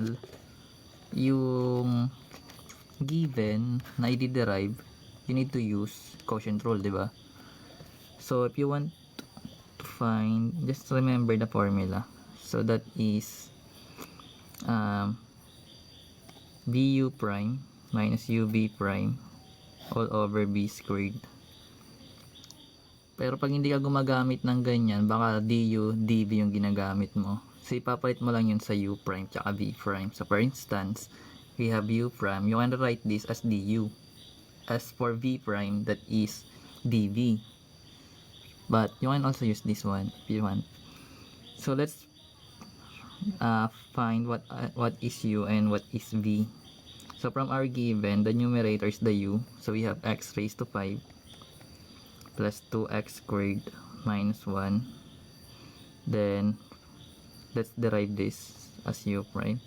original, yung given na i-derive, you need to use quotient rule, di ba? So if you want to find, just remember the formula. So that is bu prime minus ub prime all over b squared. Pero pag hindi ka gumagamit ng ganyan, baka du, dv yung ginagamit mo. So ipapalit mo lang yun sa u prime tsaka v prime. So for instance, we have u prime. You can write this as du. As for v prime, that is dv. But you can also use this one if you want. So let's find what is u and what is v. So from our given, the numerator is the u. So we have x raised to 5 plus 2x squared minus 1. Then let's derive this as u prime.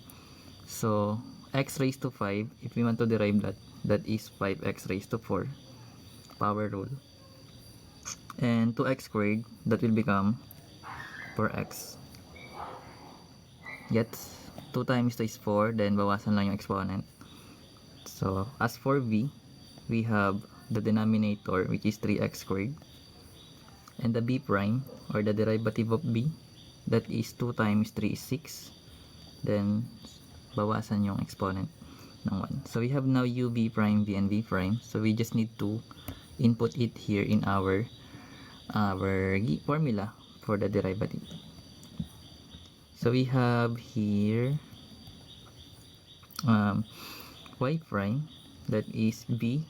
So x raised to 5, if we want to derive that, that is 5x raised to 4, power rule. And 2x squared, that will become 4x. Gets 2 times 2 is 4, then bawasan lang yung exponent. So as for v, we have the denominator, which is 3x squared, and the b prime, or the derivative of b, that is 2 times 3 is 6, then bawasan yung exponent ng 1. So we have now u, b prime, v, and v prime. So we just need to input it here in our formula for the derivative. So we have here y prime, that is b,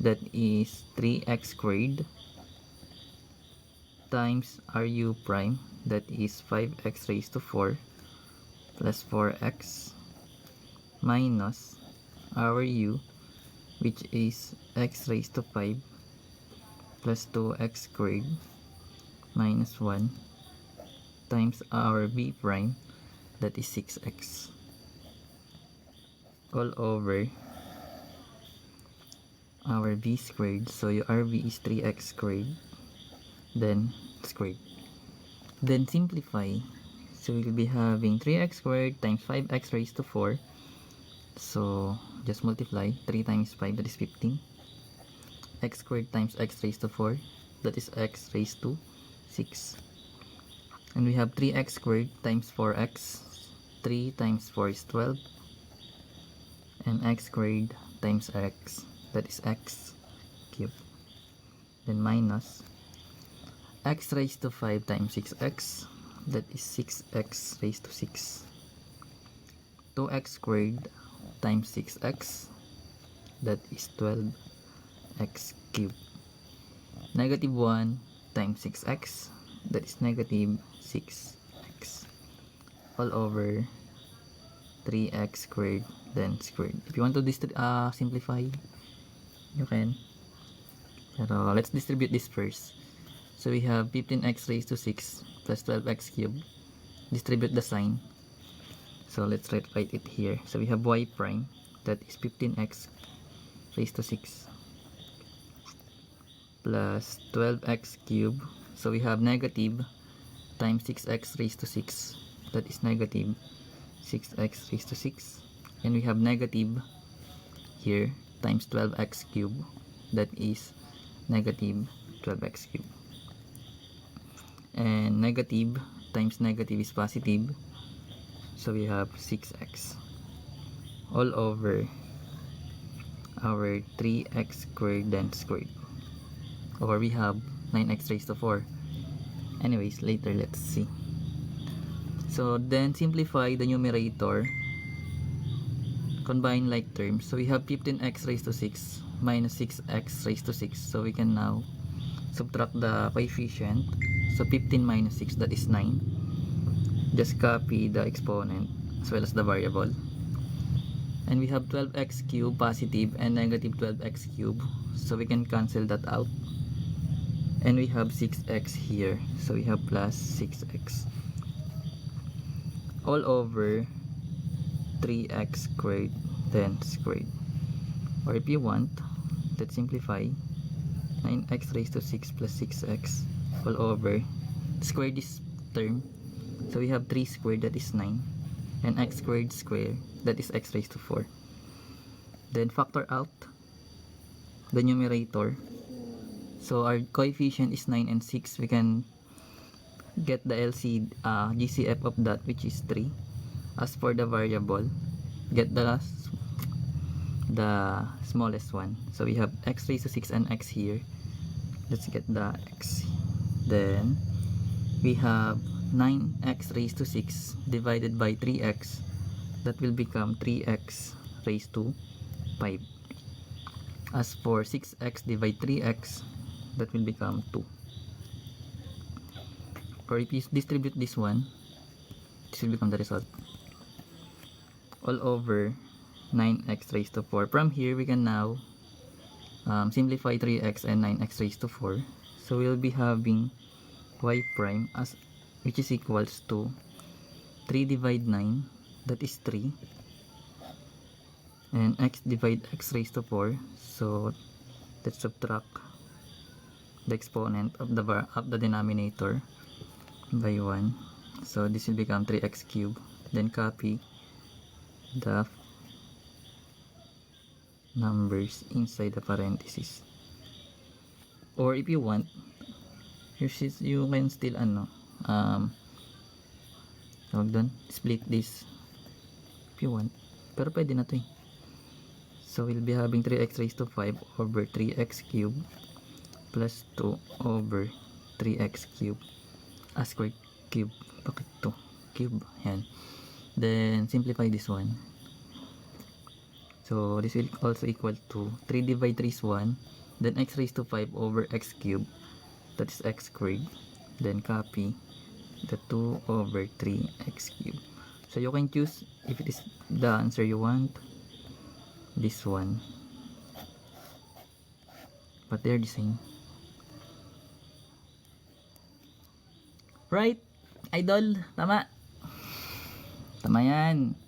that is 3x squared, times ru prime, that is 5x raised to 4 plus 4x, minus our u, which is x raised to 5 plus 2x squared minus 1, times our v prime, that is 6x, all over our v squared. So your rv is 3x squared, then squared. Then simplify. So we will be having 3x squared times 5x raised to 4. So just multiply. 3 times 5, that is 15. X squared times x raised to 4, that is x raised to 6. And we have 3x squared times 4x. 3 times 4 is 12. And x squared times x, that is x cubed. Then minus x raised to 5 times 6x, that is 6x raised to 6. 2x squared times 6x, that is 12x cubed. Negative 1 times 6x, that is negative 6x, all over 3x squared, then squared. If you want to simplify, you can. Pero let's distribute this first. So we have 15x raised to 6 plus 12x cubed. Distribute the sign. So let's write it here. So we have y prime, that is 15x raised to 6 plus 12x cubed. So we have negative times 6x raised to 6, that is negative 6x raised to 6. And we have negative here times 12x cubed, that is negative 12x cubed. And negative times negative is positive, so we have 6x, all over our 3x squared, then squared. Or we have 9x raised to 4. Anyways, later let's see. So then simplify the numerator, combine like terms. So we have 15x raised to 6 minus 6x raised to 6. So we can now subtract the coefficient. So 15 minus 6, that is 9. Just copy the exponent as well as the variable. And we have 12x cubed positive and negative 12x cubed. So we can cancel that out. And we have 6x here. So we have plus 6x, all over 3x squared, then squared. Or if you want, let's simplify. 9x raised to 6 plus 6x, all over, square this term. So we have 3 squared, that is 9. and x squared square, that is x raised to 4. Then factor out the numerator. So our coefficient is 9 and 6. We can get the GCF of that, which is 3. As for the variable, get the smallest one. So we have x raised to 6 and x here. Let's get the x. Then we have 9x raised to 6 divided by 3x. That will become 3x raised to 5. As for 6x divide 3x, that will become 2. Or if you distribute this one, this will become the result. All over 9x raised to 4. From here, we can now simplify 3x and 9x raised to 4. So we'll be having y prime as which is equals to 3 divide 9, that is 3, and x divide x raised to 4. So let's subtract the exponent of the denominator by 1. So this will become 3x cubed. Then copy the numbers inside the parentheses. Or if you want, you can still split this if you want, pero pwede na to eh. So we'll be having 3x raised to 5 over 3x cubed plus 2 over 3x cubed squared cube. Bakit to cube? Yan. Then simplify this one. So this will also equal to 3 divide 3 is 1, then x raised to 5 over x cubed, that is x squared. Then copy the 2 over 3x cubed. So you can choose if it is the answer you want, this one, but they're the same. Right? Idol? Tama? Tama yan.